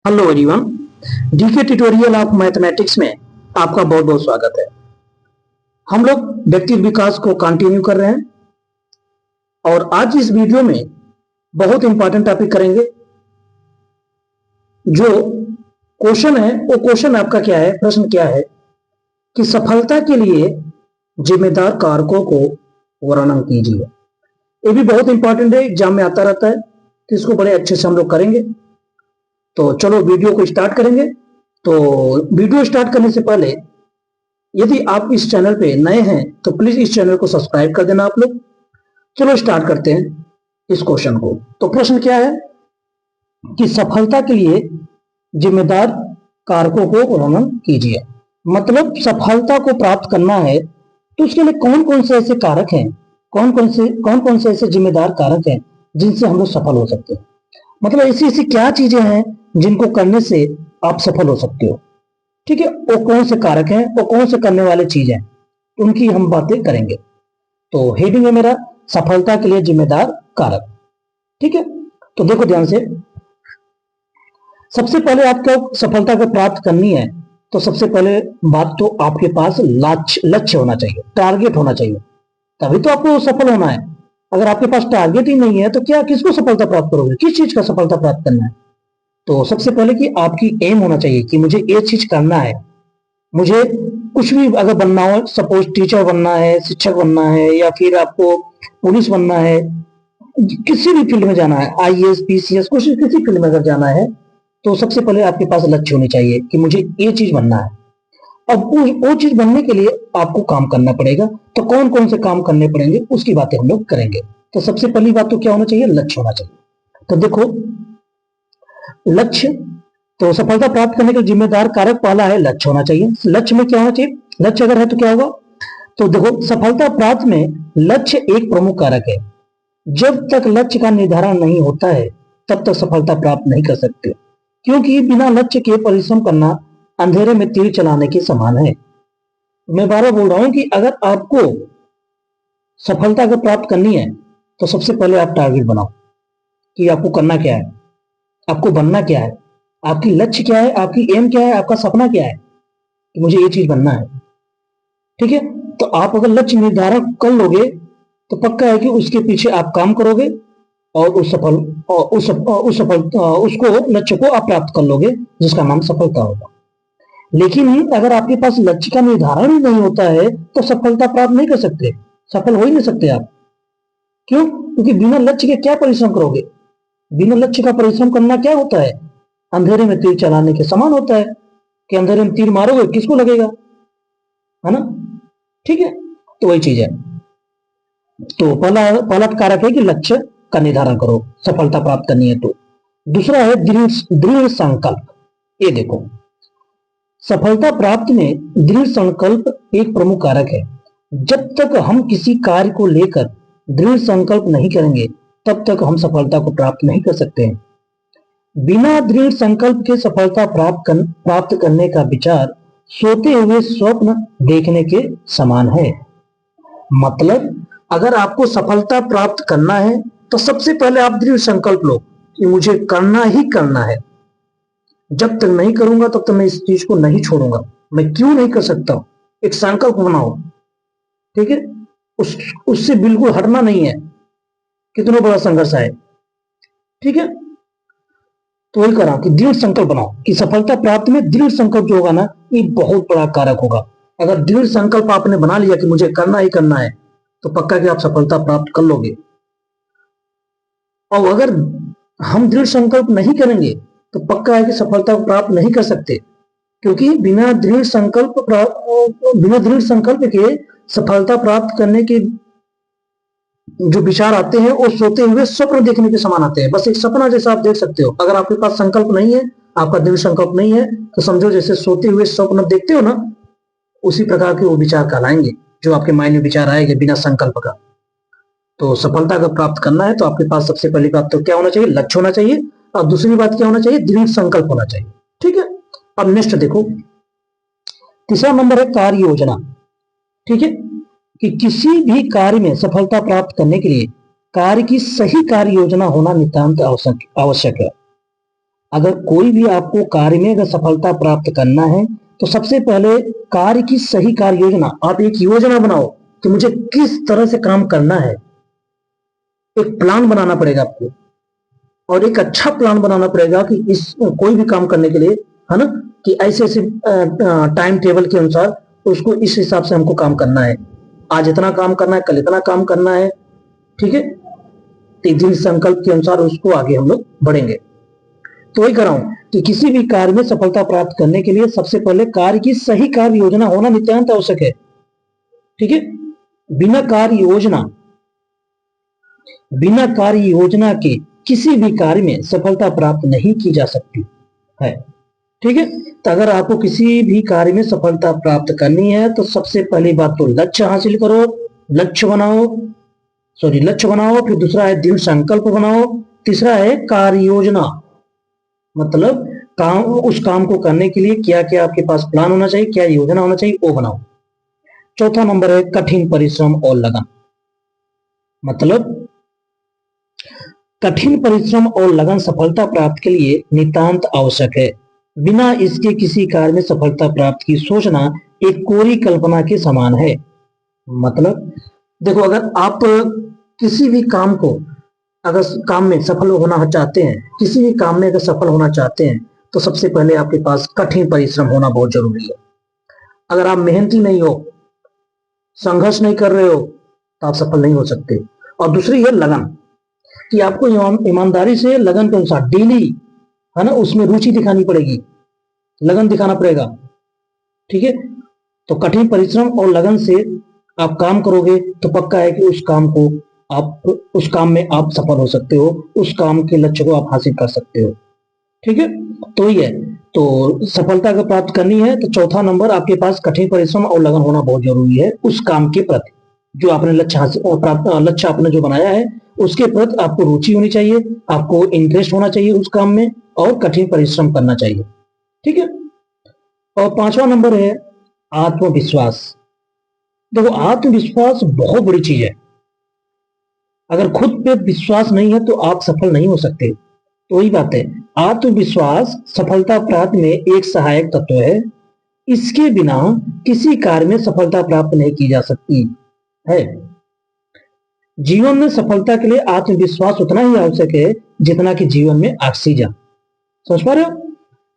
Hello everyone, DK tutorial of mathematics में आपका बहुत बहुत स्वागत है। हम लोग व्यक्ति विकास को कंटिन्यू कर रहे हैं और आज इस वीडियो में बहुत इंपॉर्टेंट टॉपिक करेंगे। जो क्वेश्चन है वो क्वेश्चन आपका क्या है, प्रश्न क्या है कि सफलता के लिए जिम्मेदार कारकों को वर्णन कीजिए। ये भी बहुत इंपॉर्टेंट है, एग्जाम में आता रहता है, तो इसको बड़े अच्छे से हम लोग करेंगे। तो चलो वीडियो को स्टार्ट करेंगे। तो वीडियो स्टार्ट करने से पहले यदि आप इस चैनल पे नए हैं तो प्लीज इस चैनल को सब्सक्राइब कर देना आप लोग। चलो स्टार्ट करते हैं इस क्वेश्चन को। तो प्रश्न क्या है कि सफलता के लिए जिम्मेदार कारकों को वर्णन कीजिए। मतलब सफलता को प्राप्त करना है तो उसके लिए कौन कौन से ऐसे कारक हैं, कौन कौन से ऐसे जिम्मेदार कारक हैं जिनसे हम लोग सफल हो सकते हैं। मतलब ऐसी ऐसी क्या चीजें हैं जिनको करने से आप सफल हो सकते हो। ठीक है, वो कौन से कारक हैं, वो कौन से करने वाले चीज हैं, उनकी हम बातें करेंगे। तो हेडिंग है मेरा सफलता के लिए जिम्मेदार कारक। ठीक है, तो देखो ध्यान से। सबसे पहले आपको सफलता को प्राप्त करनी है तो सबसे पहले बात तो आपके पास लक्ष्य होना चाहिए, टारगेट होना चाहिए, तभी तो आपको सफल होना है। अगर आपके पास टारगेट ही नहीं है तो क्या किसको सफलता प्राप्त करोगे, किस चीज का सफलता प्राप्त करना है। तो सबसे पहले कि आपकी एम होना चाहिए कि मुझे ये चीज करना है। मुझे कुछ भी अगर बनना हो, सपोज टीचर बनना है, शिक्षक बनना है, या फिर आपको पुलिस बनना है, किसी भी फील्ड में जाना है, आईएएस पीसीएस कुछ किसी फील्ड में अगर जाना है तो सबसे पहले आपके पास लक्ष्य होनी चाहिए कि मुझे ये चीज बनना है। अब वो चीज बनने के लिए आपको काम करना पड़ेगा। तो कौन कौन से काम करने पड़ेंगे उसकी बातें हम लोग करेंगे। तो सबसे पहली बात तो क्या होना चाहिए, लक्ष्य होना चाहिए। तो देखो लक्ष्य, तो सफलता प्राप्त करने के जिम्मेदार कारक पहला है लक्ष्य होना चाहिए। लक्ष्य में क्या होना चाहिए, लक्ष्य अगर है तो क्या होगा। तो देखो सफलता प्राप्त में लक्ष्य एक प्रमुख कारक है। जब तक लक्ष्य का निर्धारण नहीं होता है तब तक सफलता प्राप्त नहीं कर सकते, क्योंकि बिना लक्ष्य के परिश्रम करना अंधेरे में तीर चलाने के समान है। मैं बार बार बोल रहा हूं कि अगर आपको सफलता को प्राप्त करनी है तो सबसे पहले आप टारगेट बनाओ कि आपको करना क्या है, आपको बनना क्या है, आपकी लक्ष्य क्या है, आपकी एम क्या है, आपका सपना क्या है कि मुझे ये चीज बनना है। ठीक है, तो आप अगर लक्ष्य निर्धारण कर लोगे तो पक्का है कि उसके पीछे आप काम करोगे और उसको लक्ष्य को आप प्राप्त कर लोगे, जिसका नाम सफलता होगा। लेकिन अगर आपके पास लक्ष्य का निर्धारण ही नहीं होता है तो सफलता प्राप्त नहीं कर सकते, सफल हो ही नहीं सकते आप। क्यों? क्योंकि बिना लक्ष्य के क्या परिश्रम करोगे। बिना लक्ष्य का परिश्रम करना क्या होता है, अंधेरे में तीर चलाने के समान होता है कि अंधेरे में तीर मारोगे किसको लगेगा, है ना। ठीक है, तो वही चीज है। तो पहला पहला कारक है कि लक्ष्य का निर्धारण करो, सफलता प्राप्त करनी है तो। दूसरा है दृढ़ संकल्प। ये देखो सफलता प्राप्त में दृढ़ संकल्प एक प्रमुख कारक है। जब तक हम किसी कार्य को लेकर दृढ़ संकल्प नहीं करेंगे तब तक हम सफलता को प्राप्त नहीं कर सकते हैं। बिना दृढ़ संकल्प के सफलता प्राप्त करने का विचार सोते हुए स्वप्न देखने के समान है। मतलब अगर आपको सफलता प्राप्त करना है तो सबसे पहले आप दृढ़ संकल्प लो कि मुझे करना ही करना है। जब तक नहीं करूंगा तब तक मैं इस चीज को नहीं छोड़ूंगा। मैं क्यों नहीं कर सकता, एक संकल्प बनाओ। ठीक है, उससे बिल्कुल हटना नहीं है, कितना बड़ा संघर्ष आए। ठीक है, तो वही करा कि दृढ़ संकल्प बनाओ कि सफलता प्राप्ति में दृढ़ संकल्प जो होगा ना ये बहुत बड़ा कारक होगा। अगर दृढ़ संकल्प आपने बना लिया कि मुझे करना ही करना है तो पक्का कि आप सफलता प्राप्त कर लोगे। और अगर हम दृढ़ संकल्प नहीं करेंगे तो पक्का है कि सफलता प्राप्त नहीं कर सकते, क्योंकि बिना दृढ़ संकल्प के सफलता प्राप्त करने के जो विचार आते हैं वो सोते हुए स्वप्न देखने के समान आते हैं। बस एक सपना जैसा आप देख सकते हो। अगर आपके पास संकल्प नहीं है, आपका दृढ़ संकल्प नहीं है, तो समझो जैसे सोते हुए स्वप्न देखते हो ना, उसी प्रकार के वो विचार कहलाएंगे जो आपके माइंड में विचार आएंगे बिना संकल्प का। तो सफलता का प्राप्त करना है तो आपके पास सबसे पहली बात तो क्या होना चाहिए, लक्ष्य होना चाहिए। और दूसरी बात क्या होना चाहिए, दृढ़ संकल्प होना चाहिए। ठीक है, अब नेक्स्ट देखो, तीसरा नंबर है कार्य योजना। ठीक है, कि किसी भी कार्य में सफलता प्राप्त करने के लिए कार्य की सही कार्य योजना होना नितांत आवश्यक है। अगर कोई भी आपको कार्य में अगर सफलता प्राप्त करना है तो सबसे पहले कार्य की सही कार्य योजना, आप एक योजना बनाओ कि मुझे किस तरह से काम करना है। एक प्लान बनाना पड़ेगा आपको, और एक अच्छा प्लान बनाना पड़ेगा कि इस कोई भी काम करने के लिए, है ना, कि ऐसे ऐसे टाइम टेबल के अनुसार उसको इस हिसाब से हमको काम करना है। आज इतना काम करना है, कल इतना काम करना है, ठीक है। तो दिन संकल्प के अनुसार उसको आगे हम लोग बढ़ेंगे। तो वही कर रहा हूं कि किसी भी कार्य में सफलता प्राप्त करने के लिए सबसे पहले कार्य की सही कार्य योजना होना नितांत आवश्यक है, ठीक है। बिना कार्य योजना के किसी भी कार्य में सफलता प्राप्त नहीं की जा सकती है, ठीक है। तो अगर आपको किसी भी कार्य में सफलता प्राप्त करनी है तो सबसे पहली बात तो लक्ष्य हासिल करो, लक्ष्य बनाओ, फिर दूसरा है दृढ़ संकल्प बनाओ, तीसरा है कार्य योजना, मतलब उस काम को करने के लिए क्या क्या आपके पास प्लान होना चाहिए, क्या योजना होना चाहिए, वो बनाओ। चौथा नंबर है कठिन परिश्रम और लगन, मतलब कठिन परिश्रम और लगन सफलता प्राप्त के लिए नितांत आवश्यक है। बिना इसके किसी कार्य में सफलता प्राप्त की सोचना एक कोरी कल्पना के समान है। मतलब देखो, अगर आप किसी भी काम को, अगर काम में सफल होना चाहते हैं, किसी भी काम में अगर सफल होना चाहते हैं तो सबसे पहले आपके पास कठिन परिश्रम होना बहुत जरूरी है। अगर आप मेहनती नहीं हो, संघर्ष नहीं कर रहे हो, तो आप सफल नहीं हो सकते। और दूसरी है लगन, कि आपको ईमानदारी से लगन के अनुसार डेली, है ना, उसमें रुचि दिखानी पड़ेगी, लगन दिखाना पड़ेगा, ठीक है। तो कठिन परिश्रम और लगन से आप काम करोगे तो पक्का है कि उस काम में आप सफल हो सकते हो, उस काम के लक्ष्य को आप हासिल कर सकते हो, ठीक है। तो ये तो सफलता को प्राप्त करनी है तो चौथा नंबर आपके पास कठिन परिश्रम और लगन होना बहुत जरूरी है। उस काम के प्रति जो आपने लक्ष्य आपने जो बनाया है उसके प्रति आपको रुचि होनी चाहिए, आपको इंटरेस्ट होना चाहिए उस काम में, और कठिन परिश्रम करना चाहिए, ठीक है। और पांचवा नंबर है आत्मविश्वास। देखो, आत्मविश्वास बहुत बड़ी चीज है। अगर खुद पे विश्वास नहीं है तो आप सफल नहीं हो सकते। तो वही बात है, आत्मविश्वास सफलता प्राप्त में एक सहायक तत्व है। इसके बिना किसी कार्य में सफलता प्राप्त नहीं की जा सकती है। जीवन में सफलता के लिए आत्मविश्वास उतना ही आवश्यक है जितना कि जीवन में ऑक्सीजन। समझ पा रहे हो?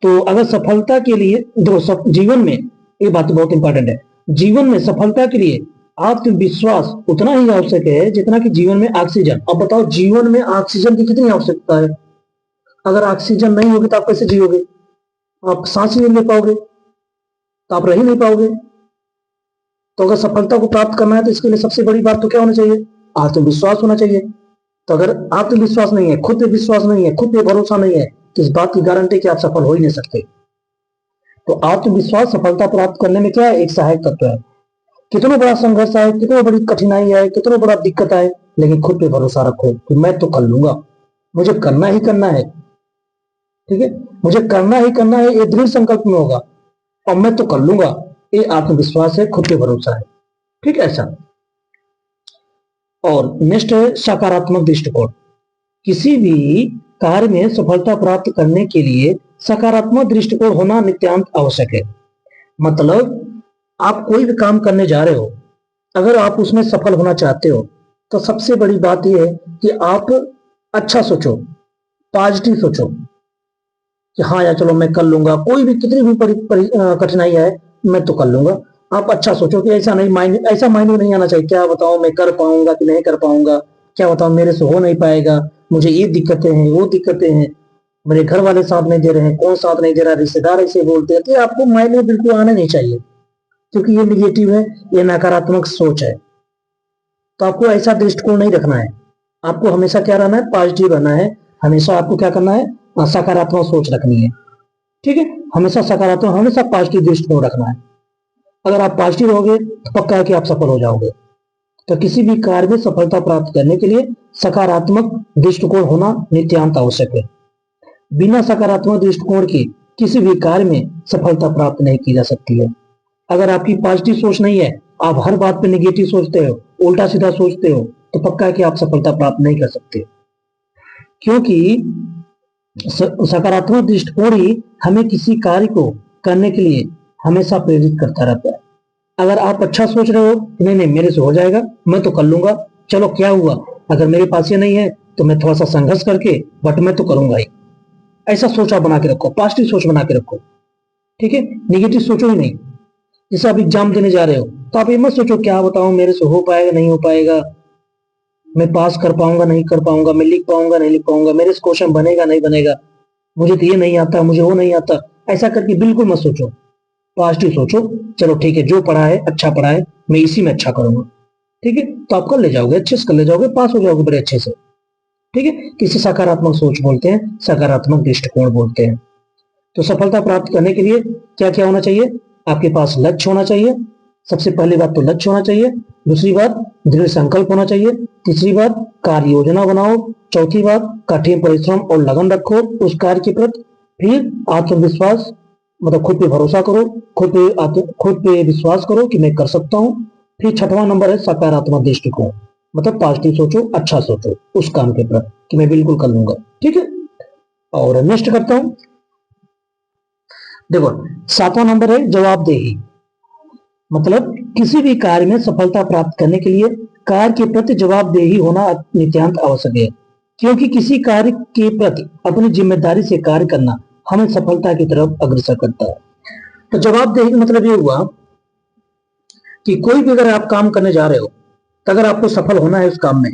तो अगर सफलता के लिए जीवन में, ये बात बहुत इंपॉर्टेंट है, जीवन में सफलता के लिए आत्मविश्वास उतना ही आवश्यक है जितना कि जीवन में ऑक्सीजन। अब बताओ, जीवन में ऑक्सीजन की कितनी आवश्यकता है? अगर ऑक्सीजन नहीं होगी तो आप कैसे जियोगे? आप सांस नहीं ले पाओगे, तो आप रह ही नहीं पाओगे। तो अगर सफलता को प्राप्त करना है तो इसके लिए सबसे बड़ी बात तो क्या होना चाहिए? आत्मविश्वास होना चाहिए। तो अगर आत्मविश्वास नहीं है, खुद पे विश्वास नहीं है, खुद पे भरोसा नहीं है, तो इस बात की गारंटी कि आप सफल हो ही नहीं सकते। तो आत्मविश्वास सफलता प्राप्त करने में क्या है? एक सहायक तत्व है। कितना बड़ा संघर्ष आए, कितना बड़ी कठिनाई आए, कितना बड़ा दिक्कत आए, लेकिन खुद पे भरोसा रखो कि मैं तो कर लूंगा, मुझे करना ही करना है, ठीक है, मुझे करना ही करना है, ये दृढ़ संकल्प में होगा और मैं तो कर लूंगा, ये आत्मविश्वास है, खुद पे भरोसा है, ठीक है, ऐसा। और नेक्स्ट है सकारात्मक दृष्टिकोण। किसी भी कार्य में सफलता प्राप्त करने के लिए सकारात्मक दृष्टिकोण होना नितांत आवश्यक है। मतलब आप कोई भी काम करने जा रहे हो, अगर आप उसमें सफल होना चाहते हो तो सबसे बड़ी बात यह है कि आप अच्छा सोचो, पॉजिटिव सोचो कि हाँ यार चलो मैं कर लूंगा, कोई भी कितनी भी कठिनाई आए मैं तो कर लूंगा। आप अच्छा सोचो कि ऐसा माइंड नहीं आना चाहिए क्या बताओ मैं कर पाऊंगा कि नहीं कर पाऊंगा, क्या बताओ मेरे से हो नहीं पाएगा, मुझे ये दिक्कतें हैं, वो दिक्कतें हैं, मेरे घर वाले साथ नहीं दे रहे हैं, कौन साथ नहीं दे रहा, रिश्तेदार ऐसे बोलते हैं। तो आपको माइंड में बिल्कुल आना नहीं चाहिए, क्योंकि ये निगेटिव है, ये नकारात्मक सोच है। तो आपको ऐसा दृष्टिकोण नहीं रखना है, आपको हमेशा क्या रहना है? पॉजिटिव रहना है। हमेशा आपको क्या करना है? सकारात्मक सोच रखनी है, ठीक है, हमेशा सकारात्मक, हमेशा पॉजिटिव दृष्टिकोण रखना है। अगर आप पॉजिटिव होगे तो पक्का है कि आप सफल हो जाओगे। तो किसी भी कार्य में सफलता प्राप्त करने के लिए सकारात्मक दृष्टिकोण होना नितांत आवश्यक है। बिना सकारात्मक दृष्टिकोण के किसी भी कार्य में सफलता प्राप्त नहीं की जा सकती है। अगर आपकी पॉजिटिव सोच नहीं है, आप हर बात पे नेगेटिव सोचते हो, उल्टा सीधा सोचते हो, तो पक्का है कि आप सफलता प्राप्त नहीं कर सकते। क्योंकि सकारात्मक दृष्टिकोण ही हमें किसी कार्य को करने के लिए हमेशा प्रेरित करता रहता है। अगर आप अच्छा सोच रहे हो कि नहीं नहीं मेरे से हो जाएगा, मैं तो कर लूंगा, चलो क्या हुआ, अगर मेरे पास ये नहीं है तो मैं थोड़ा सा संघर्ष करके बट मैं तो करूंगा ही, ऐसा सोच आप बना के रखो, पॉजिटिव सोच बना के रखो। ठीक है, निगेटिव सोचो ही नहीं। जैसे आप एग्जाम देने जा रहे हो तो आप ये मत सोचो क्या बताऊं मेरे से हो पाएगा नहीं हो पाएगा, मैं पास कर पाऊंगा नहीं कर पाऊंगा, मैं लिख पाऊंगा नहीं लिख पाऊंगा, मेरे से क्वेश्चन बनेगा नहीं बनेगा, मुझे तो ये नहीं आता, मुझे वो नहीं आता। ऐसा करके बिल्कुल मत सोचो, पॉजिटिव सोचो, चलो ठीक है जो पढ़ा है अच्छा पढ़ा है, मैं इसी में अच्छा करूंगा। ठीक है, तो आप कर ले जाओगे, अच्छे से कर ले जाओगे, पास हो जाओगे बड़े अच्छे से। ठीक है, किसी सकारात्मक सोच बोलते हैं, सकारात्मक दृष्टिकोण बोलते हैं। तो सफलता प्राप्त करने के लिए क्या क्या होना चाहिए? आपके पास लक्ष्य होना चाहिए। सबसे पहली बात तो लक्ष्य होना चाहिए। दूसरी बात दृढ़ संकल्प होना चाहिए। तीसरी बात कार्य योजना बनाओ। चौथी बात कठिन परिश्रम और लगन रखो उस कार्य के प्रति। फिर आत्मविश्वास, मतलब खुद पे भरोसा करो, खुद पे विश्वास करो कि मैं कर सकता हूँ। फिर छठवां नंबर है सकारात्मक दृष्टिकोण, मतलब पॉजिटिव सोचो, अच्छा सोचो उस काम के प्रति कि मैं बिल्कुल कर लूंगा। ठीक है, और नेक्स्ट करता हूं। देखो, सातवां नंबर है जवाबदेही, मतलब किसी भी कार्य में सफलता प्राप्त करने के लिए कार्य के प्रति जवाबदेही होना नितांत आवश्यक है, क्योंकि किसी कार्य के प्रति अपनी जिम्मेदारी से कार्य करना हमें सफलता की तरफ अग्रसर करता है। तो जवाबदेही का मतलब ये हुआ कि कोई भी अगर आप काम करने जा रहे हो, तो अगर आपको सफल होना है उस काम में,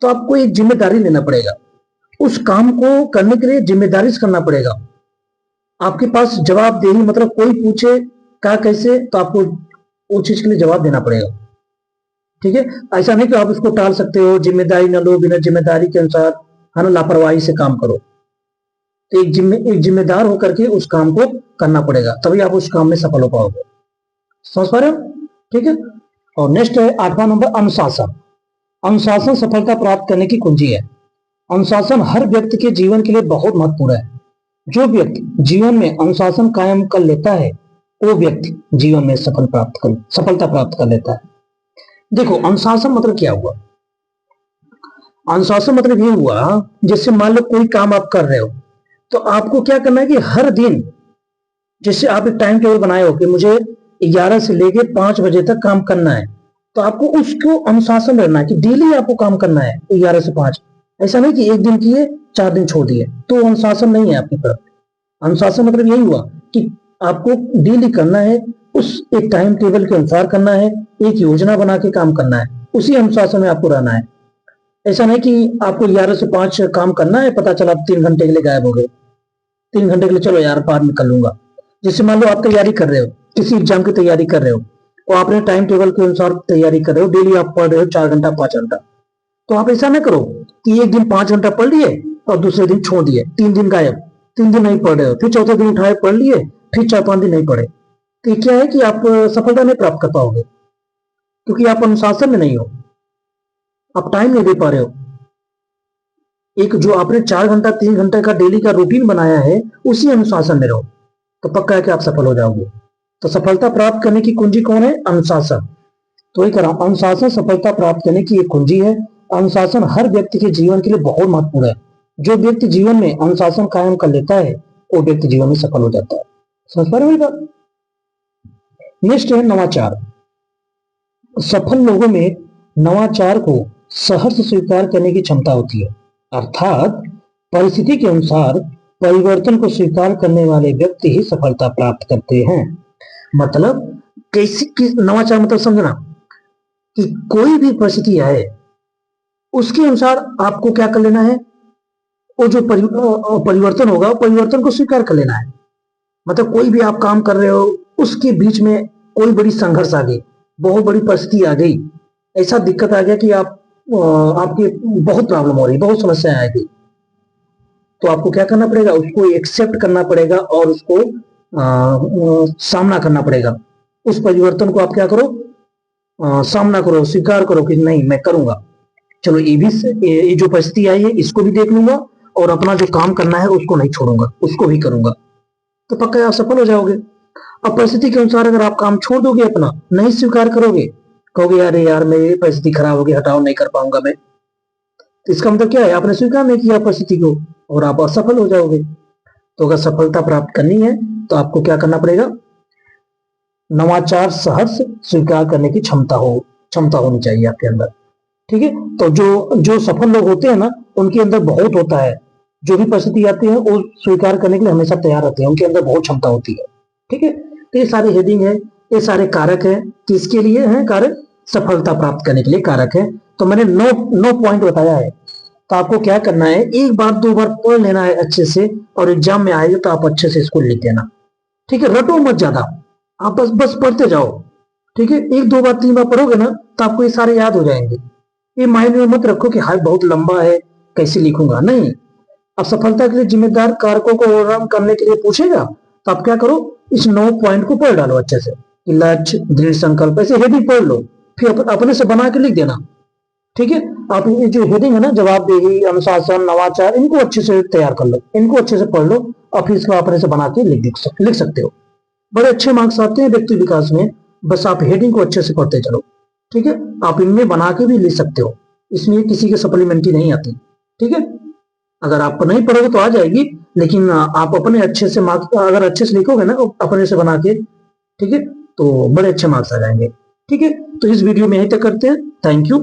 तो आपको एक जिम्मेदारी लेना पड़ेगा, उस काम को करने के लिए जिम्मेदारी से करना पड़ेगा। आपके पास जवाबदेही मतलब कोई पूछे क्या कैसे, तो आपको उस चीज के लिए जवाब देना पड़ेगा। ठीक है, ऐसा नहीं कि आप उसको टाल सकते हो, जिम्मेदारी न लो, बिना जिम्मेदारी के अनुसार है ना लापरवाही से काम करो। तो एक जिम्मेदार होकर के उस काम को करना पड़ेगा, तभी आप उस काम में सफल हो पाओगे। समझ पा रहे हो? ठीक है, और नेक्स्ट है आठवां नंबर अनुशासन। अनुशासन सफलता प्राप्त करने की कुंजी है। अनुशासन हर व्यक्ति के जीवन के लिए बहुत महत्वपूर्ण है। जो व्यक्ति जीवन में अनुशासन कायम कर लेता है वो व्यक्ति जीवन में सफलता प्राप्त कर लेता है। देखो, अनुशासन मतलब क्या हुआ? अनुशासन मतलब ये हुआ, जैसे मान लो कोई काम आप कर रहे हो, तो आपको क्या करना है कि हर दिन, जैसे आप एक टाइम टेबल बनाए हो कि मुझे 11 से लेके 5 बजे तक काम करना है, तो आपको उसको अनुशासन रहना है कि डेली आपको काम करना है 11 से 5। ऐसा नहीं कि एक दिन किए 4 दिन छोड़ दिए, तो अनुशासन नहीं है आपकी तरफ। अनुशासन मतलब यही हुआ कि आपको डेली करना है, उस एक टाइम टेबल के अनुसार करना है, एक योजना बना के काम करना है, उसी अनुशासन में आपको रहना है। ऐसा नहीं कि आपको 11 से 5 काम करना है, पता चला आप 3 घंटे के लिए गायब हो गए, 3 घंटे के लिए चलो यार बाद में कर लूंगा। जैसे मान लो आप तैयारी कर रहे हो, किसी एग्जाम की तैयारी कर रहे हो, और आपने टाइम टेबल के अनुसार तैयारी कर रहे हो, डेली आप पढ़ रहे हो 4 घंटा 5 घंटा, तो आप ऐसा ना करो कि एक दिन 5 घंटा पढ़ लिए और दूसरे दिन छोड़ दिए, 3 दिन गायब, 3 दिन नहीं पढ़ रहे हो, फिर चौथे दिन उठाए पढ़ लिए, फिर 4-5 दिन नहीं पढ़े, तो ये क्या है कि आप सफलता नहीं प्राप्त कर पाओगे, क्योंकि आप अनुशासन में नहीं हो, आप टाइम नहीं दे पा रहे हो। एक जो आपने 4 घंटा 3 घंटे का डेली का रूटीन बनाया है उसी अनुशासन में रहो, तो पक्का है कि आप सफल हो जाओगे। तो सफलता प्राप्त करने की कुंजी कौन है? अनुशासन। तो वही कह रहा हूं, अनुशासन सफलता प्राप्त करने की एक कुंजी है। अनुशासन हर व्यक्ति के जीवन के लिए बहुत महत्वपूर्ण है। जो व्यक्ति जीवन में अनुशासन कायम कर लेता है वो व्यक्ति जीवन में सफल हो जाता है। समझ पा रहे हो बात? नेक्स्ट है नवाचार। सफल लोगों में नवाचार को सहर्ष स्वीकार करने की क्षमता होती है, अर्थात परिस्थिति के अनुसार परिवर्तन को स्वीकार करने वाले व्यक्ति ही सफलता प्राप्त करते हैं। मतलब नवाचार मतलब समझना कि कोई भी परिस्थिति आए उसके अनुसार आपको क्या कर लेना है, वो जो परिवर्तन होगा परिवर्तन को स्वीकार कर लेना है। मतलब कोई भी आप काम कर रहे हो, उसके बीच में कोई बड़ी संघर्ष आ गई, बहुत बड़ी परिस्थिति आ गई, ऐसा दिक्कत आ गया कि आपकी बहुत प्रॉब्लम हो रही, बहुत समस्या आ गई, तो आपको क्या करना पड़ेगा, उसको एक्सेप्ट करना पड़ेगा और उसको सामना करना पड़ेगा। उस परिवर्तन को आप क्या करो, सामना करो, स्वीकार करो कि नहीं मैं करूंगा, चलो ये जो परिस्थिति आई है इसको भी देख लूंगा और अपना जो काम करना है उसको नहीं छोड़ूंगा, उसको भी करूंगा, तो पक्का आप सफल हो जाओगे। अब परिस्थिति के अनुसार अगर आप काम छोड़ दोगे, अपना नहीं स्वीकार करोगे, कहोगे अरे यार मेरी परिस्थिति खराब होगी, हटाओ नहीं कर पाऊंगा मैं, तो इसका मतलब क्या है, आपने स्वीकार नहीं किया परिस्थिति को और आप असफल हो जाओगे। तो अगर सफलता प्राप्त करनी है तो आपको क्या करना पड़ेगा, नवाचार सहर्ष स्वीकार करने की क्षमता होनी चाहिए आपके अंदर। ठीक है, तो जो जो सफल लोग होते हैं ना, उनके अंदर बहुत होता है, जो भी परिस्थिति आती है वो स्वीकार करने के लिए हमेशा तैयार रहते हैं, उनके अंदर बहुत क्षमता होती है। ठीक है, तो ये सारे हेडिंग है, ये सारे कारक है, किसके लिए है कारक, सफलता प्राप्त करने के लिए कारक है। तो मैंने 9 पॉइंट बताया है। तो आपको क्या करना है, एक बार 2 बार पढ़ लेना है अच्छे से, और एग्जाम में आएगा तो आप अच्छे से इसको लिख देना। ठीक है, रटो मत ज्यादा, आप बस बस पढ़ते जाओ। ठीक है, 1 2 बार 3 बार पढ़ोगे ना तो आपको ये सारे याद हो जाएंगे। ये माइंड में मत रखो कि हाय बहुत लंबा है कैसे लिखूंगा, नहीं। अब सफलता के लिए जिम्मेदार कारकों को ओवरकम करने के लिए पूछेगा तो आप क्या करो, इस 9 पॉइंट को पढ़ डालो अच्छे से, लक्ष्य, दृढ़ संकल्प, ऐसे हेडिंग पढ़ लो, फिर अपने से बना के लिख देना। ठीक है, आप ये जो हेडिंग है ना, जवाबदेही, अनुशासन, नवाचार, इनको अच्छे से तैयार कर लो, इनको अच्छे से पढ़ लो, और फिर इसको अपने से बना के लिख सकते हो। बड़े अच्छे मार्क्स आते हैं व्यक्ति विकास में, बस आप हेडिंग को अच्छे से पढ़ते चलो। ठीक है, आप इनमें बना के भी लिख सकते हो, इसमें किसी के सप्लीमेंट्री नहीं आती। ठीक है, अगर आप नहीं पढ़ोगे तो आ जाएगी, लेकिन आप अपने अच्छे से मार्क्स अगर अच्छे से लिखोगे ना अपने से बना के, ठीक है, तो बड़े अच्छे मार्क्स आ जाएंगे। ठीक है, तो इस वीडियो में यहीं तक करते हैं। Thank you.